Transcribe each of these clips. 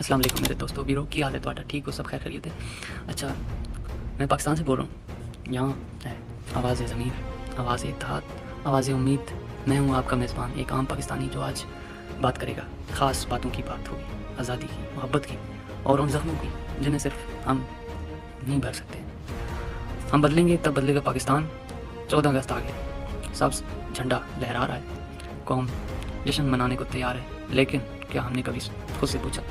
السلام علیکم میرے دوستو بیرو کی حال ہے تھوڑا ٹھیک ہو سب خیر خیریت ہے. اچھا میں پاکستان سے بول رہا ہوں. یہاں ہے آواز زمین, آواز اتحاد, آواز امید. میں ہوں آپ کا میزبان, ایک عام پاکستانی جو آج بات کرے گا. خاص باتوں کی بات ہوگی, آزادی کی, محبت کی اور ان زخموں کی جنہیں صرف ہم نہیں بھر سکتے. ہم بدلیں گے تب بدلے گا پاکستان. 14 اگست آ گیا, سب جھنڈا لہرا رہا ہے, قوم جشن منانے کو تیار ہے. لیکن کیا ہم نے کبھی خود سے پوچھا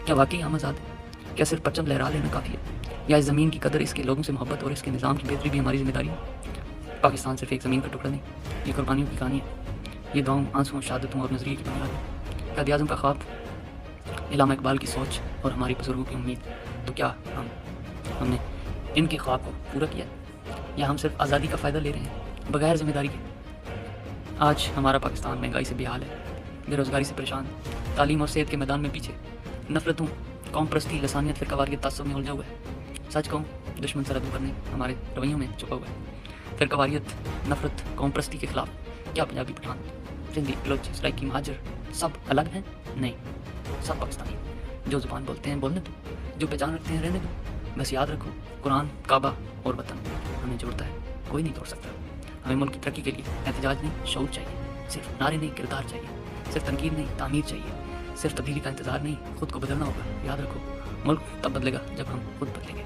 کیا واقعی ہم آزاد ہیں؟ کیا صرف پرچم لہرا لینا کافی ہے, یا اس زمین کی قدر, اس کے لوگوں سے محبت اور اس کے نظام کی بہتری بھی ہماری ذمہ داری ہے؟ پاکستان صرف ایک زمین کا ٹکڑا نہیں, یہ قربانیوں کی کہانی ہے. یہ دعاؤں, آنسوؤں, شہادتوں اور نظریے کی بنیاد ہے. قائد اعظم کا خواب, علامہ اقبال کی سوچ اور ہماری بزرگوں کی امید. تو کیا ہم نے ان کے خواب کو پورا کیا, یا ہم صرف آزادی کا فائدہ لے رہے ہیں بغیر ذمہ داری کے؟ آج ہمارا پاکستان مہنگائی سے بے حال ہے, بے روزگاری سے پریشان, تعلیم اور صحت کے میدان میں پیچھے, نفرتوں, قوم پرستی, لسانیت, فرقہ واریت, تعصب میں الجھا ہوا ہے. سچ کہوں, دشمن سرحدوں پر نہیں ہمارے رویوں میں چھپا ہوا ہے. فرقہ واریت, نفرت, قوم پرستی کے خلاف کیا پنجابی, پٹھان, سندھی, بلوچ, سرائکی, مہاجر سب الگ ہیں؟ نہیں, سب پاکستانی. جو زبان بولتے ہیں بولنے دو, جو پہچان رکھتے ہیں رہنے دو. بس یاد رکھو, قرآن, کعبہ اور وطن ہمیں جوڑتا ہے, کوئی نہیں توڑ سکتا. ہمیں ملک کی ترقی کے لیے احتجاج نہیں, شعور چاہیے. صرف نعرے نہیں, کردار چاہیے. صرف تنقید نہیں, تعمیر چاہیے. صرف تبدیلی کا انتظار نہیں, خود کو بدلنا ہوگا. یاد رکھو, ملک تب بدلے گا جب ہم خود بدلیں گے.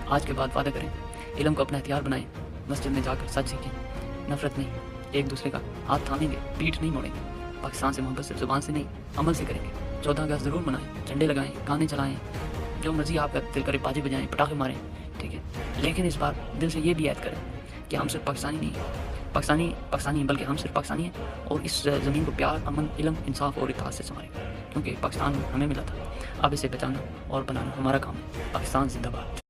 آج کے بعد وعدہ کریں, علم کو اپنا ہتھیار بنائیں, مسجد میں جا کر سچ سیکھیں, نفرت نہیں, ایک دوسرے کا ہاتھ تھامیں گے, پیٹھ نہیں موڑیں گے. پاکستان سے محبت صرف زبان سے نہیں, عمل سے کریں گے. 14 اگست ضرور منائیں, جھنڈے لگائیں, گانے چلائیں, جو مرضی آپ کا دل کرے باجے بجائیں, پٹاخے ماریں, ٹھیک ہے. لیکن اس بار دل سے یہ بھی عہد کریں کہ ہم صرف پاکستانی نہیں, پاکستانی ہیں, بلکہ ہم صرف پاکستانی ہیں, اور اس زمین کو پیار, امن, علم, انصاف اور اتحاد سے سنواریں گے. کیونکہ پاکستان ہمیں ملا تھا, اب اسے بچانا اور بنانا ہمارا کام ہے. پاکستان زندہ باد.